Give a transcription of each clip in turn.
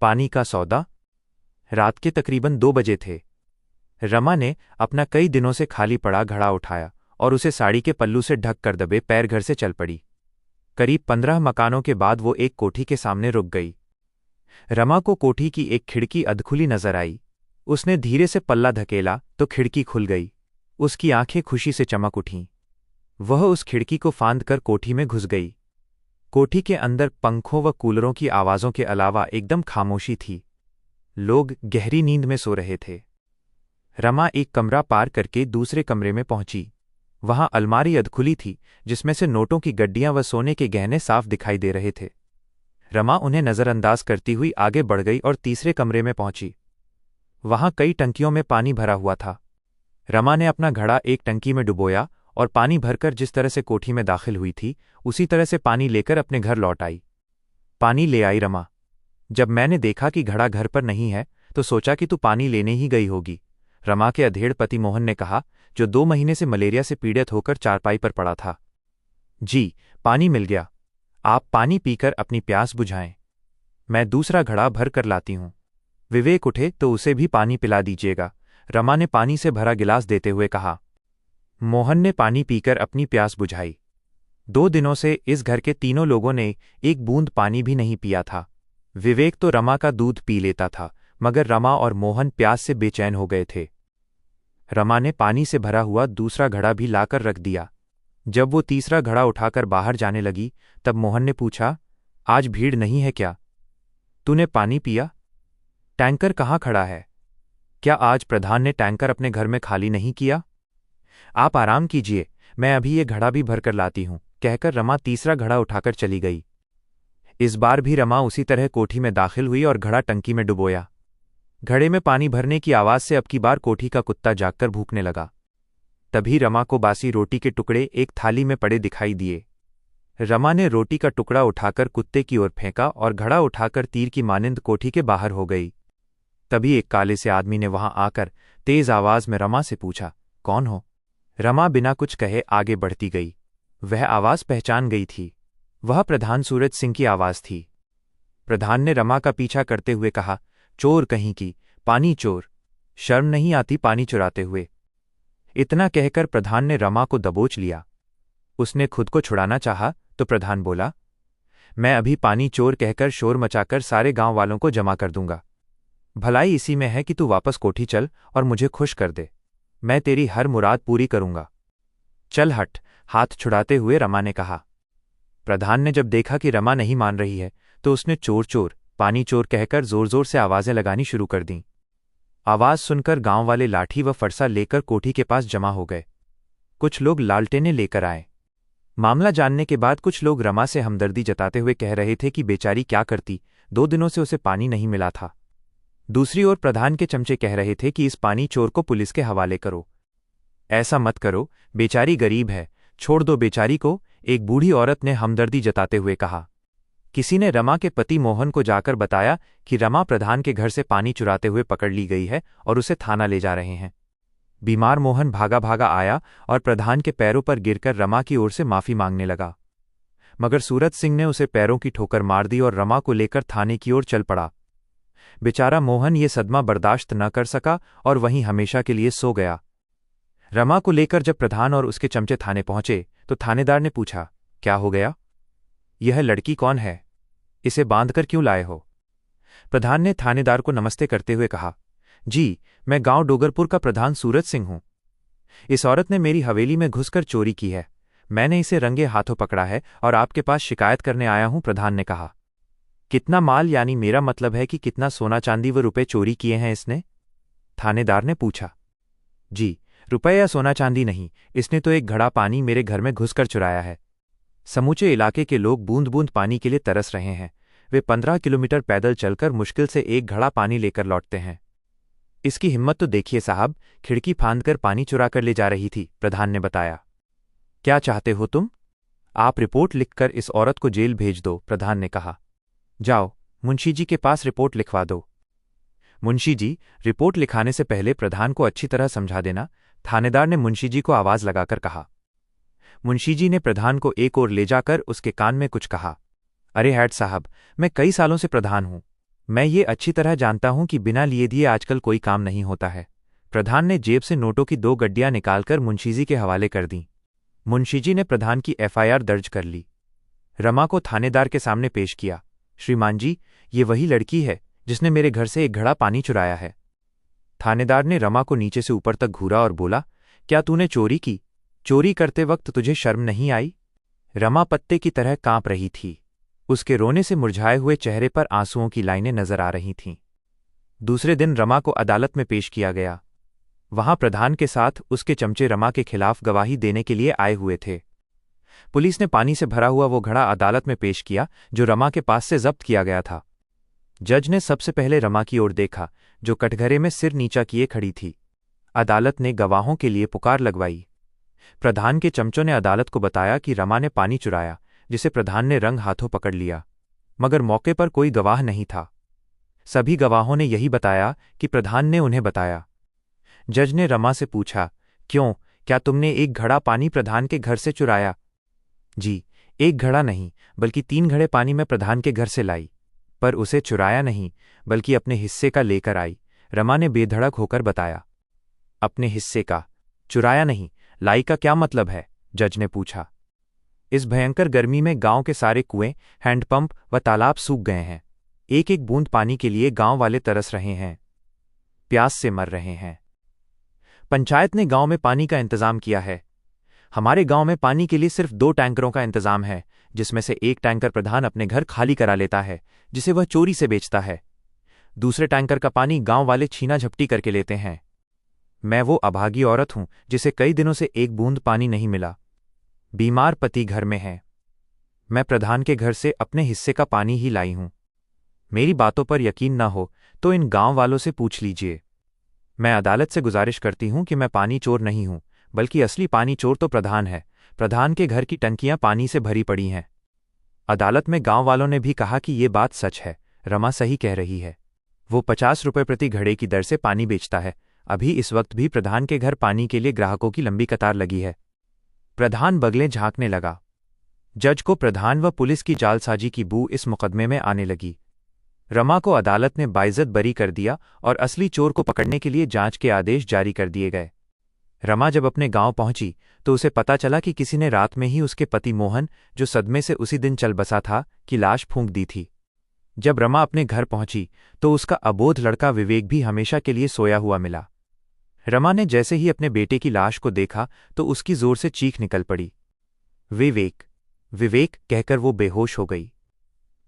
पानी का सौदा। रात के तकरीबन 2 बजे थे। रमा ने अपना कई दिनों से खाली पड़ा घड़ा उठाया और उसे साड़ी के पल्लू से ढक कर दबे पैर घर से चल पड़ी। करीब 15 मकानों के बाद वो एक कोठी के सामने रुक गई। रमा को कोठी की एक खिड़की अधखुली नजर आई। उसने धीरे से पल्ला धकेला तो खिड़की खुल गई। उसकी आंखें खुशी से चमक उठीं। वह उस खिड़की को फांद कर कोठी में घुस गई। कोठी के अंदर पंखों व कूलरों की आवाज़ों के अलावा एकदम खामोशी थी। लोग गहरी नींद में सो रहे थे। रमा एक कमरा पार करके दूसरे कमरे में पहुंची। वहां अलमारी अधखुली थी जिसमें से नोटों की गड्डियां व सोने के गहने साफ दिखाई दे रहे थे। रमा उन्हें नज़रअंदाज करती हुई आगे बढ़ गई और तीसरे कमरे में पहुंची। वहां कई टंकियों में पानी भरा हुआ था। रमा ने अपना घड़ा एक टंकी में डुबोया और पानी भरकर जिस तरह से कोठी में दाखिल हुई थी उसी तरह से पानी लेकर अपने घर लौट आई। पानी ले आई रमा। जब मैंने देखा कि घड़ा घर पर नहीं है तो सोचा कि तू पानी लेने ही गई होगी, रमा के अधेड़ पति मोहन ने कहा, जो 2 महीने से मलेरिया से पीड़ित होकर चारपाई पर पड़ा था। जी, पानी मिल गया। आप पानी पीकर अपनी प्यास बुझाएं। मैं दूसरा घड़ा भर कर लाती हूं। विवेक उठे तो उसे भी पानी पिला दीजिएगा, रमा ने पानी से भरा गिलास देते हुए कहा। मोहन ने पानी पीकर अपनी प्यास बुझाई। 2 दिनों से इस घर के तीनों लोगों ने एक बूंद पानी भी नहीं पिया था। विवेक तो रमा का दूध पी लेता था, मगर रमा और मोहन प्यास से बेचैन हो गए थे। रमा ने पानी से भरा हुआ दूसरा घड़ा भी लाकर रख दिया। जब वो तीसरा घड़ा उठाकर बाहर जाने लगी तब मोहन ने पूछा, आज भीड़ नहीं है क्या? तूने पानी पिया? टैंकर कहाँ खड़ा है? क्या आज प्रधान ने टैंकर अपने घर में खाली नहीं किया? आप आराम कीजिए, मैं अभी ये घड़ा भी भरकर लाती हूं, कहकर रमा तीसरा घड़ा उठाकर चली गई। इस बार भी रमा उसी तरह कोठी में दाखिल हुई और घड़ा टंकी में डुबोया। घड़े में पानी भरने की आवाज से अब की बार कोठी का कुत्ता जागकर भूखने लगा। तभी रमा को बासी रोटी के टुकड़े एक थाली में पड़े दिखाई दिए। रमा ने रोटी का टुकड़ा उठाकर कुत्ते की ओर फेंका और घड़ा उठाकर तीर की मानिंद कोठी के बाहर हो गई। तभी एक काले से आदमी ने वहां आकर तेज आवाज में रमा से पूछा, कौन हो? रमा बिना कुछ कहे आगे बढ़ती गई। वह आवाज पहचान गई थी। वह प्रधान सूरज सिंह की आवाज थी। प्रधान ने रमा का पीछा करते हुए कहा, चोर कहीं की, पानी चोर, शर्म नहीं आती पानी चुराते हुए? इतना कहकर प्रधान ने रमा को दबोच लिया। उसने खुद को छुड़ाना चाहा तो प्रधान बोला, मैं अभी पानी चोर कहकर शोर मचाकर सारे गांव वालों को जमा कर दूंगा। भलाई इसी में है कि तू वापस कोठी चल और मुझे खुश कर दे। मैं तेरी हर मुराद पूरी करूंगा। चल हट, हाथ छुड़ाते हुए रमा ने कहा। प्रधान ने जब देखा कि रमा नहीं मान रही है तो उसने चोर चोर, पानी चोर कहकर जोर जोर से आवाजें लगानी शुरू कर दीं। आवाज सुनकर गांव वाले लाठी व फरसा लेकर कोठी के पास जमा हो गए। कुछ लोग लालटेनें लेकर आए। मामला जानने के बाद कुछ लोग रमा से हमदर्दी जताते हुए कह रहे थे कि बेचारी क्या करती, 2 दिनों से उसे पानी नहीं मिला था। दूसरी ओर प्रधान के चमचे कह रहे थे कि इस पानी चोर को पुलिस के हवाले करो। ऐसा मत करो, बेचारी गरीब है, छोड़ दो बेचारी को, एक बूढ़ी औरत ने हमदर्दी जताते हुए कहा। किसी ने रमा के पति मोहन को जाकर बताया कि रमा प्रधान के घर से पानी चुराते हुए पकड़ ली गई है और उसे थाना ले जा रहे हैं। बीमार मोहन भागा भागा आया और प्रधान के पैरों पर गिरकर रमा की ओर से माफी मांगने लगा, मगर सूरज सिंह ने उसे पैरों की ठोकर मार दी और रमा को लेकर थाने की ओर चल पड़ा। बेचारा मोहन ये सदमा बर्दाश्त न कर सका और वहीं हमेशा के लिए सो गया। रमा को लेकर जब प्रधान और उसके चमचे थाने पहुंचे तो थानेदार ने पूछा, क्या हो गया? यह लड़की कौन है? इसे बांधकर क्यों लाए हो? प्रधान ने थानेदार को नमस्ते करते हुए कहा, जी, मैं गांव डोगरपुर का प्रधान सूरज सिंह हूं। इस औरत ने मेरी हवेली में घुसकर चोरी की है। मैंने इसे रंगे हाथों पकड़ा है और आपके पास शिकायत करने आया हूं, प्रधान ने कहा। कितना माल, यानी मेरा मतलब है कि कितना सोना चांदी व रुपए चोरी किए हैं इसने? थानेदार ने पूछा। जी, रुपए या सोना चांदी नहीं, इसने तो एक घड़ा पानी मेरे घर में घुसकर चुराया है। समूचे इलाके के लोग बूंद बूंद पानी के लिए तरस रहे हैं। वे 15 किलोमीटर पैदल चलकर मुश्किल से एक घड़ा पानी लेकर लौटते हैं। इसकी हिम्मत तो देखिए साहब, खिड़की फांदकर पानी चुरा कर ले जा रही थी, प्रधान ने बताया। क्या चाहते हो तुम? आप रिपोर्ट लिखकर इस औरत को जेल भेज दो, प्रधान ने कहा। जाओ, मुंशी जी के पास रिपोर्ट लिखवा दो। मुंशी जी, रिपोर्ट लिखाने से पहले प्रधान को अच्छी तरह समझा देना, थानेदार ने मुंशी जी को आवाज लगाकर कहा। मुंशी जी ने प्रधान को एक ओर ले जाकर उसके कान में कुछ कहा। अरे हैड साहब, मैं कई सालों से प्रधान हूं। मैं ये अच्छी तरह जानता हूं कि बिना लिए दिए आजकल कोई काम नहीं होता है। प्रधान ने जेब से नोटों की 2 गड्डियां निकालकर मुंशीजी के हवाले कर दीं। मुंशीजी ने प्रधान की एफआईआर दर्ज कर ली। रमा को थानेदार के सामने पेश किया। श्रीमान जी, ये वही लड़की है जिसने मेरे घर से एक घड़ा पानी चुराया है। थानेदार ने रमा को नीचे से ऊपर तक घूरा और बोला, क्या तूने चोरी की? चोरी करते वक्त तुझे शर्म नहीं आई? रमा पत्ते की तरह कांप रही थी। उसके रोने से मुरझाए हुए चेहरे पर आंसुओं की लाइनें नजर आ रही थीं। दूसरे दिन रमा को अदालत में पेश किया गया। वहां प्रधान के साथ उसके चमचे रमा के खिलाफ गवाही देने के लिए आए हुए थे। पुलिस ने पानी से भरा हुआ वो घड़ा अदालत में पेश किया जो रमा के पास से जब्त किया गया था। जज ने सबसे पहले रमा की ओर देखा, जो कटघरे में सिर नीचा किए खड़ी थी। अदालत ने गवाहों के लिए पुकार लगवाई। प्रधान के चमचों ने अदालत को बताया कि रमा ने पानी चुराया, जिसे प्रधान ने रंग हाथों पकड़ लिया, मगर मौके पर कोई गवाह नहीं था। सभी गवाहों ने यही बताया कि प्रधान ने उन्हें बताया। जज ने रमा से पूछा, क्यों, क्या तुमने एक घड़ा पानी प्रधान के घर से चुराया? जी, एक घड़ा नहीं बल्कि 3 घड़े पानी मैं प्रधान के घर से लाई, पर उसे चुराया नहीं बल्कि अपने हिस्से का लेकर आई, रमा ने बेधड़क होकर बताया। अपने हिस्से का? चुराया नहीं, लाई का क्या मतलब है? जज ने पूछा। इस भयंकर गर्मी में गांव के सारे कुएं, हैंडपंप व तालाब सूख गए हैं। एक एक बूंद पानी के लिए गांव वाले तरस रहे हैं, प्यास से मर रहे हैं। पंचायत ने गांव में पानी का इंतजाम किया है। हमारे गांव में पानी के लिए सिर्फ 2 टैंकरों का इंतजाम है, जिसमें से एक टैंकर प्रधान अपने घर खाली करा लेता है, जिसे वह चोरी से बेचता है। दूसरे टैंकर का पानी गांव वाले छीना झपटी करके लेते हैं। मैं वो अभागी औरत हूं जिसे कई दिनों से एक बूंद पानी नहीं मिला। बीमार पति घर में है। मैं प्रधान के घर से अपने हिस्से का पानी ही लाई हूं। मेरी बातों पर यकीन न हो तो इन गांव वालों से पूछ लीजिए। मैं अदालत से गुजारिश करती हूं कि मैं पानी चोर नहीं हूं, बल्कि असली पानी चोर तो प्रधान है। प्रधान के घर की टंकियां पानी से भरी पड़ी हैं। अदालत में गांव वालों ने भी कहा कि ये बात सच है, रमा सही कह रही है। वो 50 रुपये प्रति घड़े की दर से पानी बेचता है। अभी इस वक्त भी प्रधान के घर पानी के लिए ग्राहकों की लंबी कतार लगी है। प्रधान बगलें झांकने लगा। जज को प्रधान व पुलिस की जालसाजी की बू इस मुकदमे में आने लगी। रमा को अदालत ने बाइज्जत बरी कर दिया और असली चोर को पकड़ने के लिए जांच के आदेश जारी कर दिए गए। रमा जब अपने गांव पहुंची तो उसे पता चला कि किसी ने रात में ही उसके पति मोहन, जो सदमे से उसी दिन चल बसा था, की लाश फूंक दी थी। जब रमा अपने घर पहुंची तो उसका अबोध लड़का विवेक भी हमेशा के लिए सोया हुआ मिला। रमा ने जैसे ही अपने बेटे की लाश को देखा तो उसकी जोर से चीख निकल पड़ी। विवेक, विवेक कहकर वो बेहोश हो गई।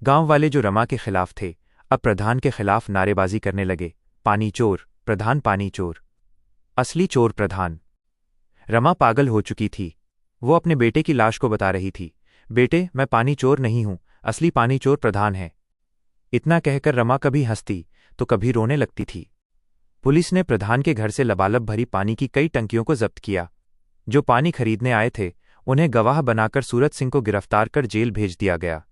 गांव वाले जो रमा के खिलाफ थे, अब प्रधान के खिलाफ नारेबाजी करने लगे। पानी चोर, प्रधान पानी चोर, असली चोर प्रधान। रमा पागल हो चुकी थी। वो अपने बेटे की लाश को बता रही थी, बेटे, मैं पानी चोर नहीं हूं, असली पानी चोर प्रधान है। इतना कहकर रमा कभी हंसती तो कभी रोने लगती थी। पुलिस ने प्रधान के घर से लबालब भरी पानी की कई टंकियों को जब्त किया। जो पानी खरीदने आए थे उन्हें गवाह बनाकर सूरत सिंह को गिरफ्तार कर जेल भेज दिया गया।